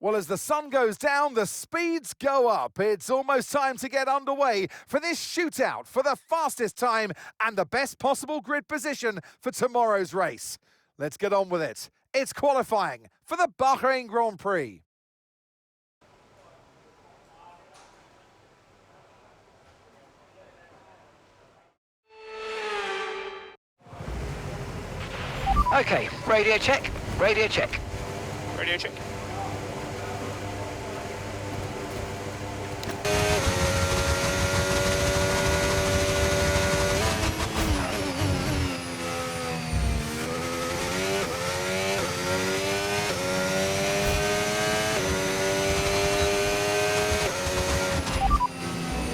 Well, as the sun goes down, the speeds go up. It's almost time to get underway for this shootout for the fastest time and the best possible grid position for tomorrow's race. Let's get on with it. It's qualifying for the Bahrajn Grand Prix. Okay, radio check, radio check. Radio check.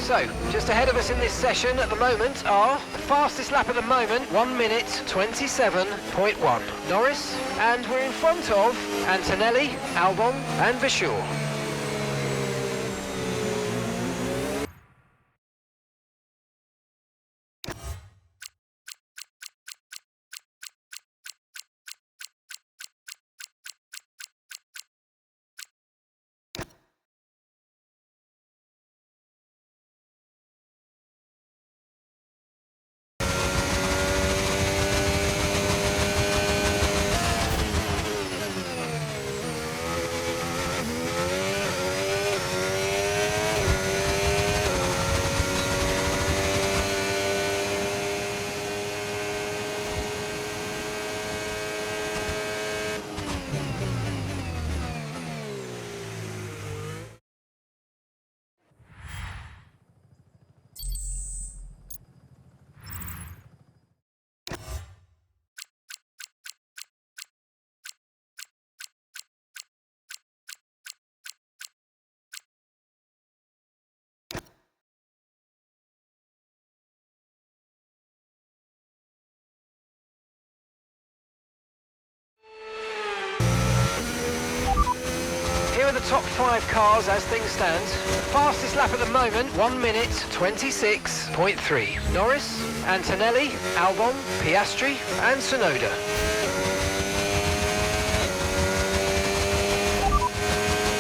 So, just ahead of us in this session at the moment are the fastest lap at the moment, 1 minute 27.1. Norris, and we're in front of Antonelli, Albon and Vachur. Here are the top 5 cars as things stand. Fastest lap at the moment, 1 minute 26.3. Norris, Antonelli, Albon, Piastri and Tsunoda.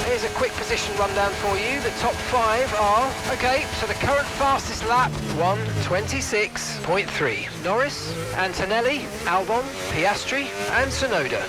Here's a quick position rundown for you. The top 5 are, okay, so the current fastest lap, 1:26.3. Norris, Antonelli, Albon, Piastri and Tsunoda.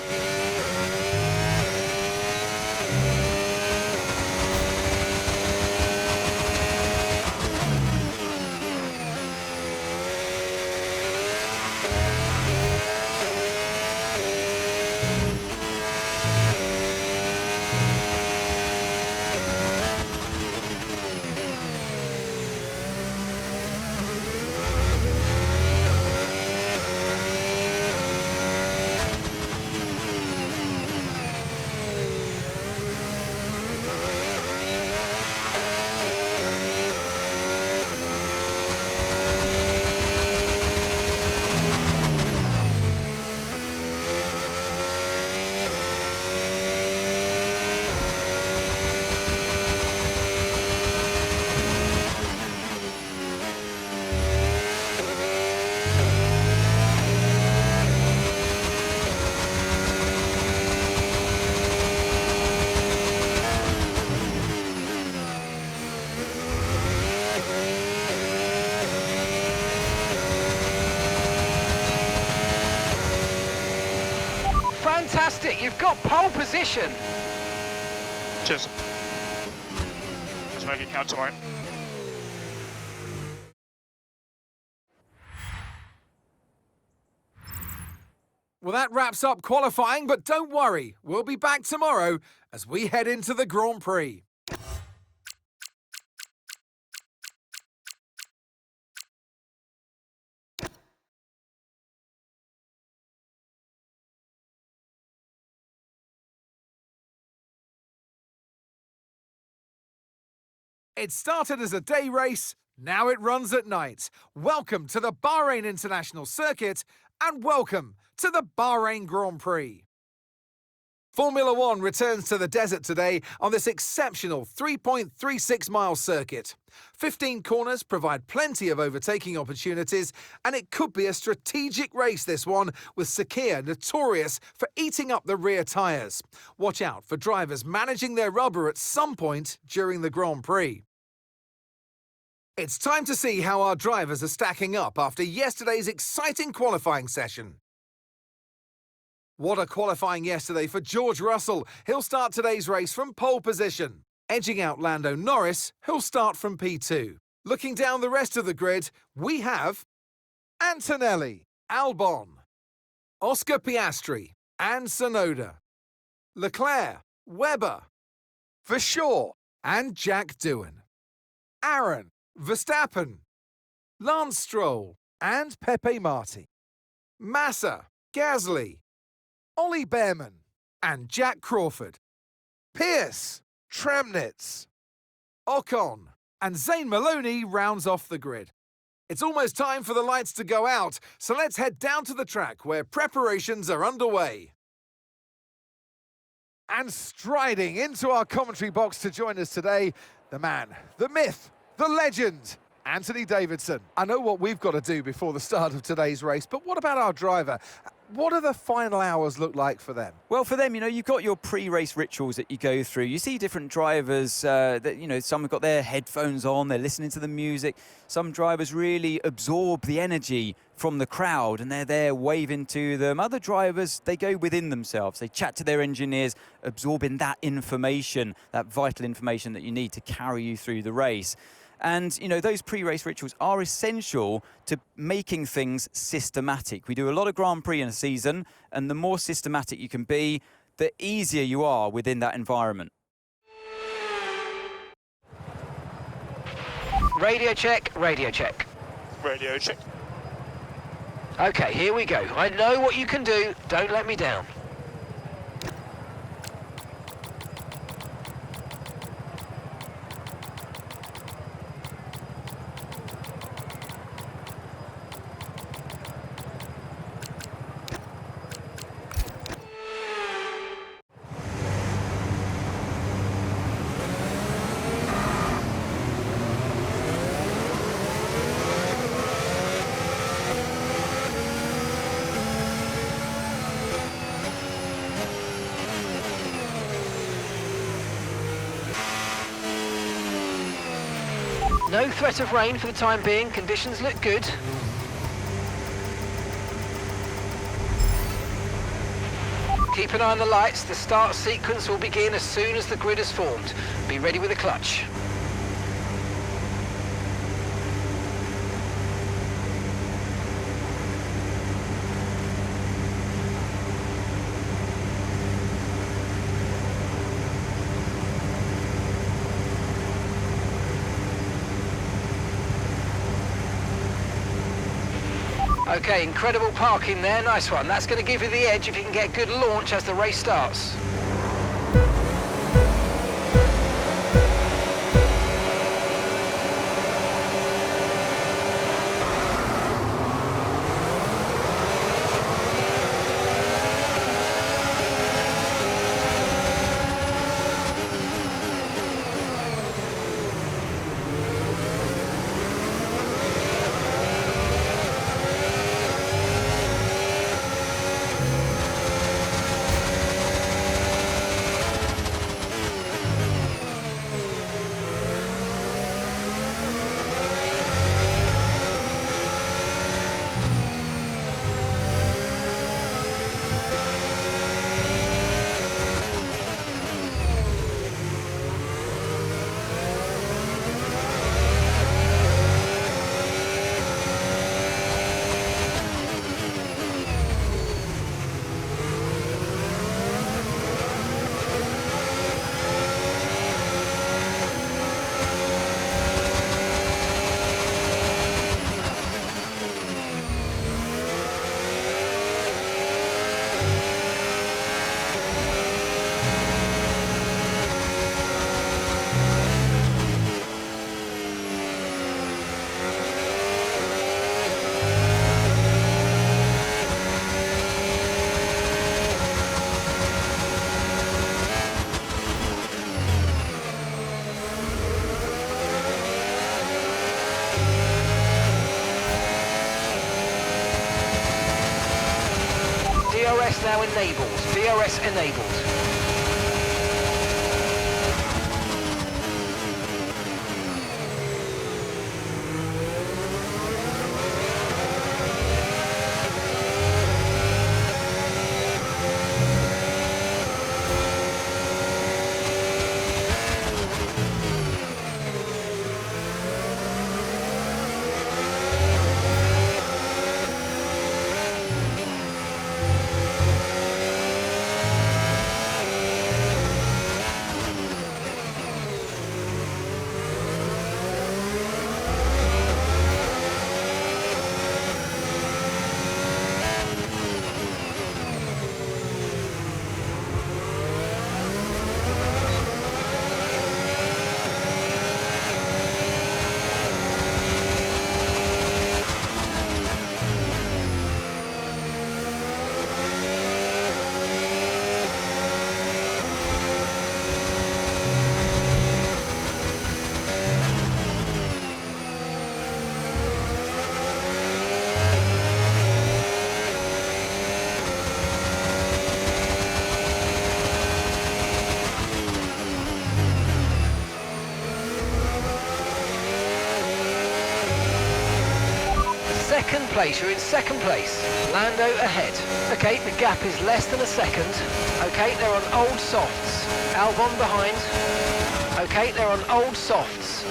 Fantastic, you've got pole position. Cheers. Let's make it count tomorrow. Well, that wraps up qualifying, but don't worry, we'll be back tomorrow as we head into the Grand Prix. It started as a day race, now it runs at night. Welcome to the Bahrajn International Circuit and welcome to the Bahrajn Grand Prix. Formula One returns to the desert today on this exceptional 3.36-mile circuit. 15 corners provide plenty of overtaking opportunities, and it could be a strategic race, this one, with Sakhir notorious for eating up the rear tyres. Watch out for drivers managing their rubber at some point during the Grand Prix. It's time to see how our drivers are stacking up after yesterday's exciting qualifying session. What a qualifying yesterday for George Russell. He'll start today's race from pole position, edging out Lando Norris, who'll start from P2. Looking down the rest of the grid, we have Antonelli, Albon, Oscar Piastri, and Tsunoda, Leclerc, Webber, Verschoor, and Jack Doohan, Aaron, Verstappen, Lance Stroll, and Pepe Marti, Massa, Gasly, Ollie Behrman, and Jack Crawford, Pierce, Tremnitz, Ocon, and Zayn Maloney rounds off the grid. It's almost time for the lights to go out, so let's head down to the track where preparations are underway. And striding into our commentary box to join us today, the man, the myth, the legend, Anthony Davidson. I know what we've got to do before the start of today's race, but what about our driver? What do the final hours look like for them? Well, for them, you've got your pre-race rituals that you go through. You see different drivers that, some have got their headphones on, they're listening to the music. Some drivers really absorb the energy from the crowd and they're there waving to them. Other drivers, they go within themselves. They chat to their engineers, absorbing that information, that vital information that you need to carry you through the race. And, those pre-race rituals are essential to making things systematic. We do a lot of Grand Prix in a season, and the more systematic you can be, the easier you are within that environment. Radio check, radio check. Radio check. Okay, here we go. I know what you can do. Don't let me down. No threat of rain for the time being. Conditions look good. Keep an eye on the lights. The start sequence will begin as soon as the grid is formed. Be ready with the clutch. Okay, incredible parking there, nice one. That's going to give you the edge if you can get good launch as the race starts. now enabled, DRS enabled. Second place, you're in second place. Lando ahead. Okay, the gap is less than a second. Okay, they're on old softs. Albon behind. Okay, they're on old softs.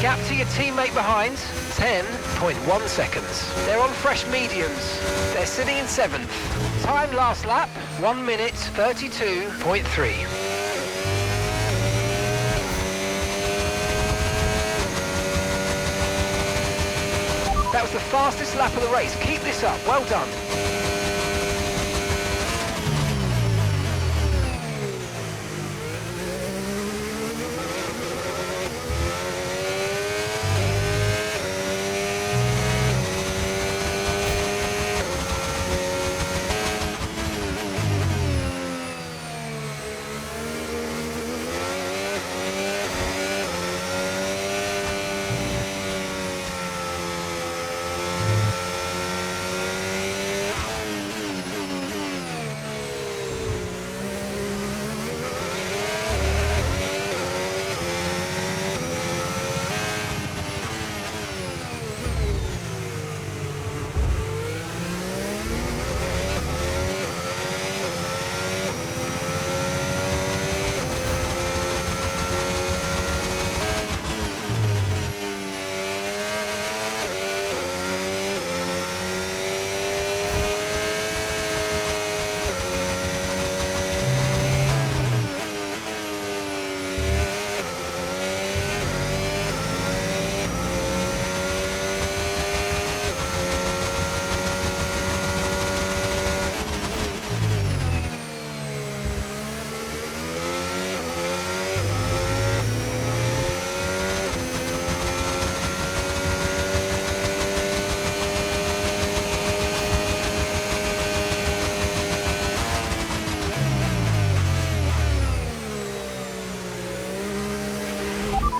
Gap to your teammate behind, 10.1 seconds. They're on fresh mediums. They're sitting in 7th. Time last lap, 1 minute 32.3. That was the fastest lap of the race. Keep this up. Well done.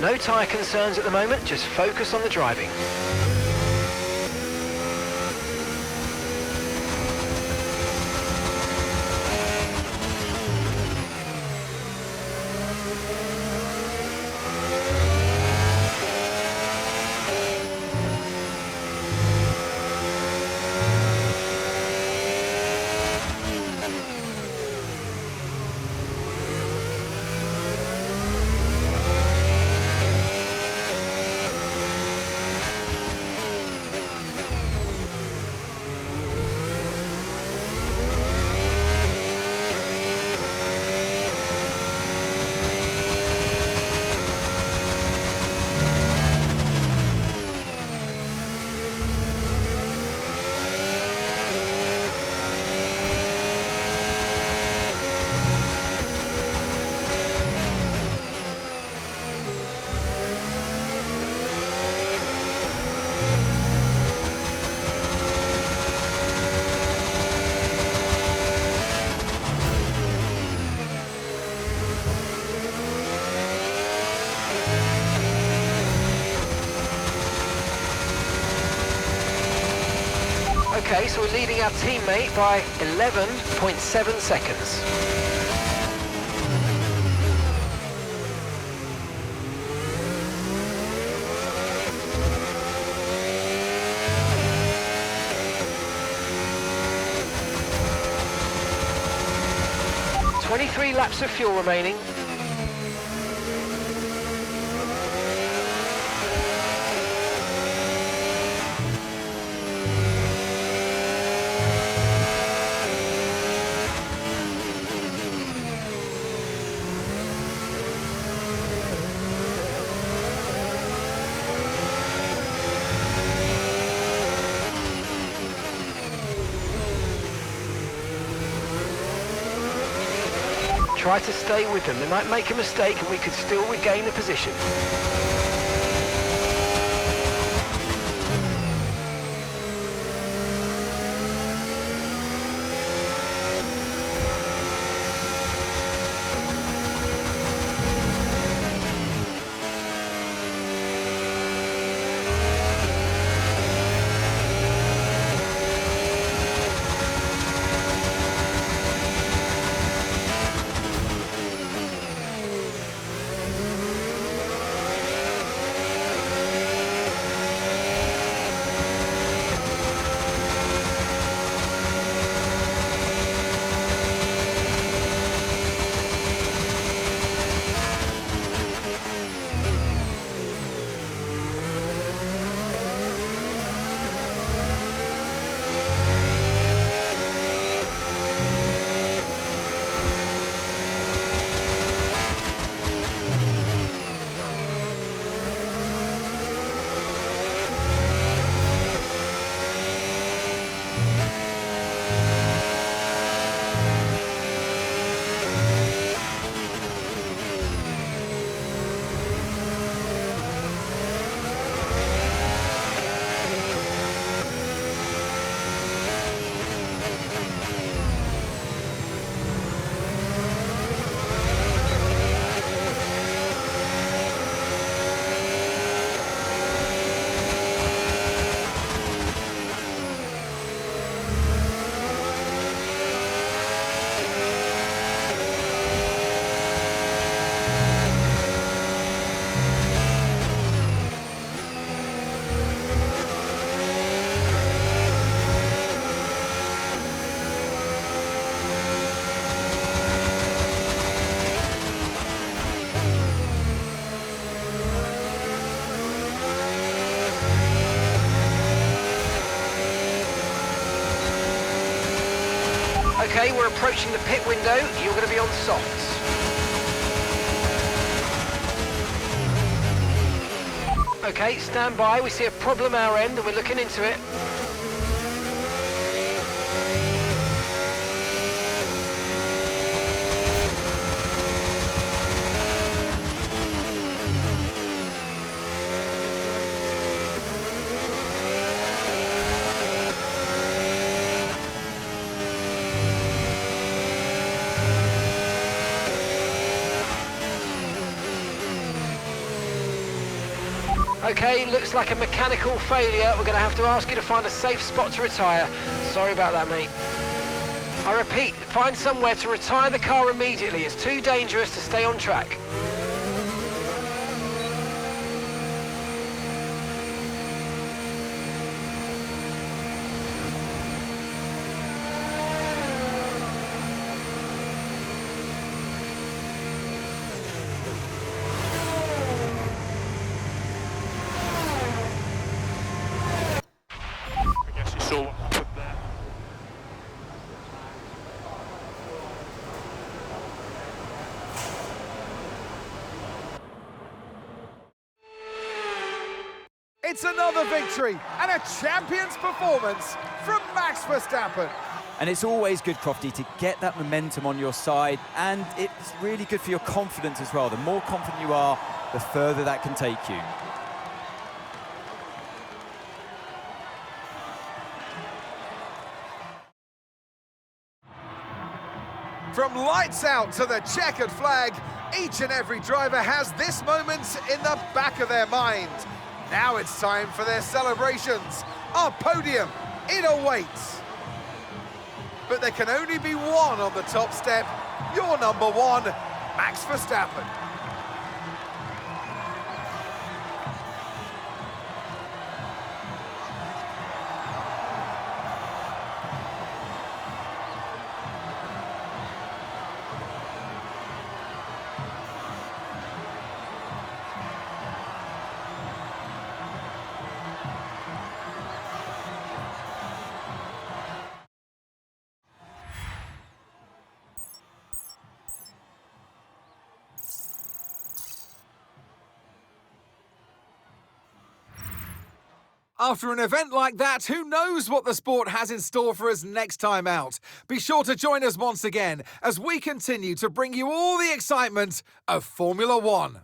No tyre concerns at the moment, just focus on the driving. Okay, so we're leading our teammate by 11.7 seconds. Three laps of fuel remaining. Try to stay with them. They might make a mistake and we could still regain the position. Okay, we're approaching the pit window. You're going to be on softs. Okay, stand by. We see a problem our end and we're looking into it. Okay, looks like a mechanical failure. We're going to have to ask you to find a safe spot to retire. Sorry about that, mate. I repeat, find somewhere to retire the car immediately. It's too dangerous to stay on track. It's another victory and a champion's performance from Max Verstappen. And it's always good, Crofty, to get that momentum on your side, and it's really good for your confidence as well. The more confident you are, the further that can take you. From lights out to the checkered flag, each and every driver has this moment in the back of their mind. Now it's time for their celebrations. Our podium It awaits. But there can only be one on the top step. Your number one, Max Verstappen. After an event like that, who knows what the sport has in store for us next time out? Be sure to join us once again as we continue to bring you all the excitement of Formula One.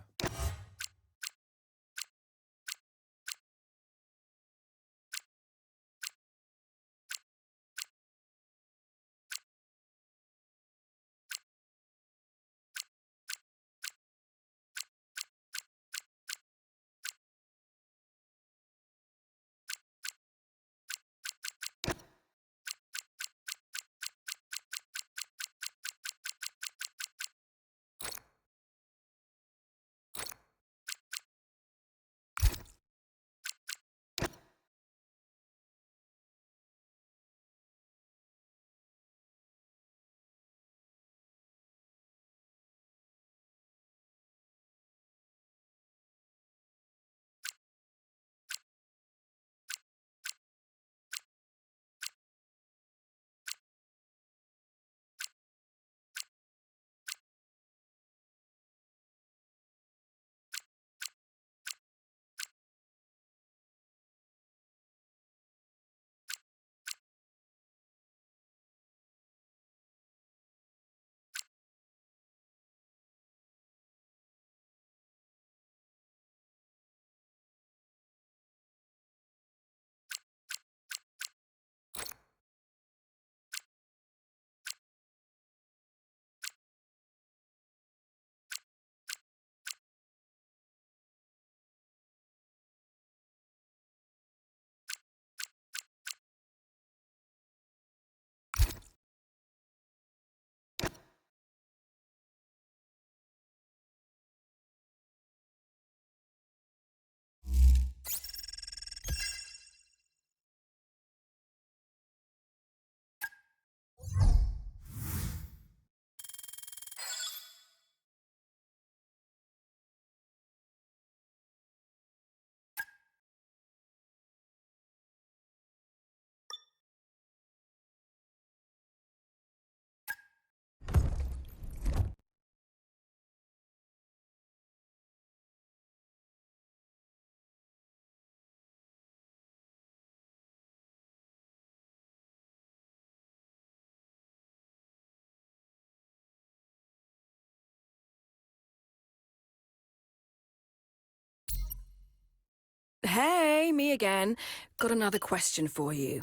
Hey, me again. Got another question for you.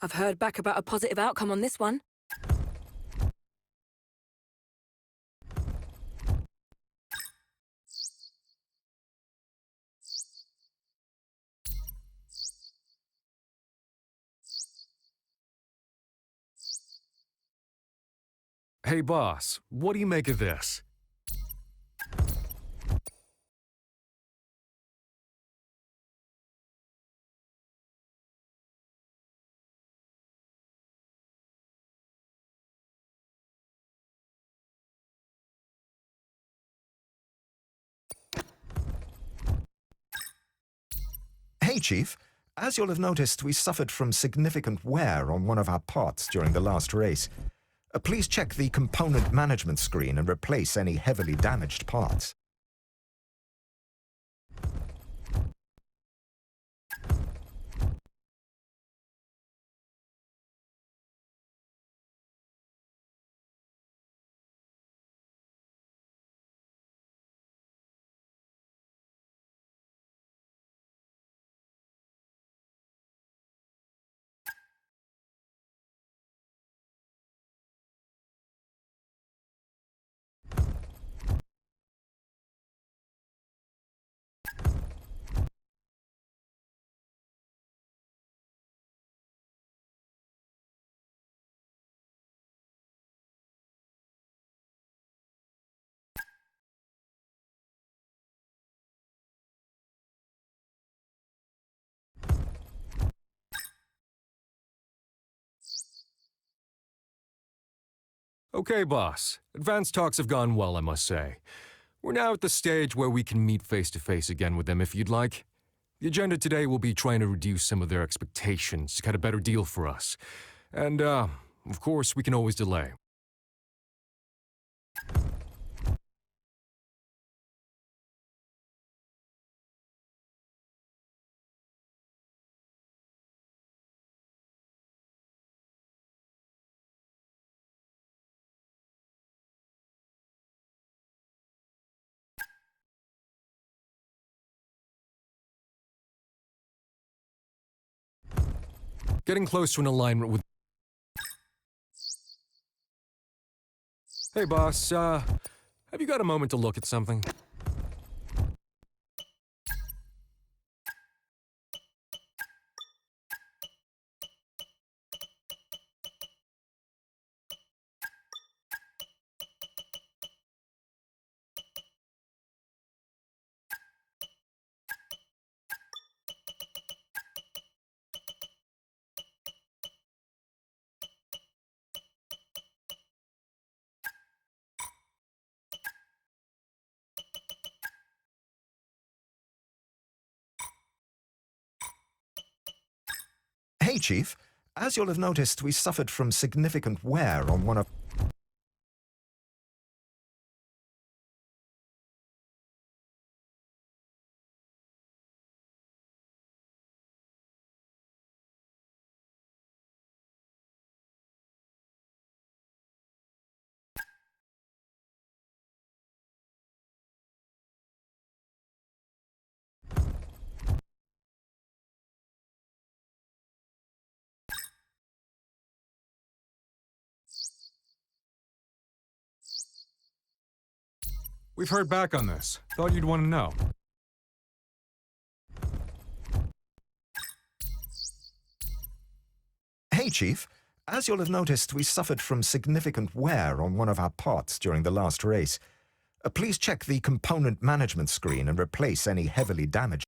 I've heard back about a positive outcome on this one. Hey boss, what do you make of this? Hey, Chief. As you'll have noticed, we suffered from significant wear on one of our parts during the last race. Please check the component management screen and replace any heavily damaged parts. Okay, boss. Advanced talks have gone well, I must say. We're now at the stage where we can meet face-to-face again with them if you'd like. The agenda today will be trying to reduce some of their expectations to get a better deal for us. And, of course, we can always delay. Getting close to an alignment with... Hey, boss, have you got a moment to look at something? Hey, Chief. As you'll have noticed, we suffered from significant wear on one of... We've heard back on this. Thought you'd want to know. Hey, Chief. As you'll have noticed, we suffered from significant wear on one of our parts during the last race. Please check the component management screen and replace any heavily damaged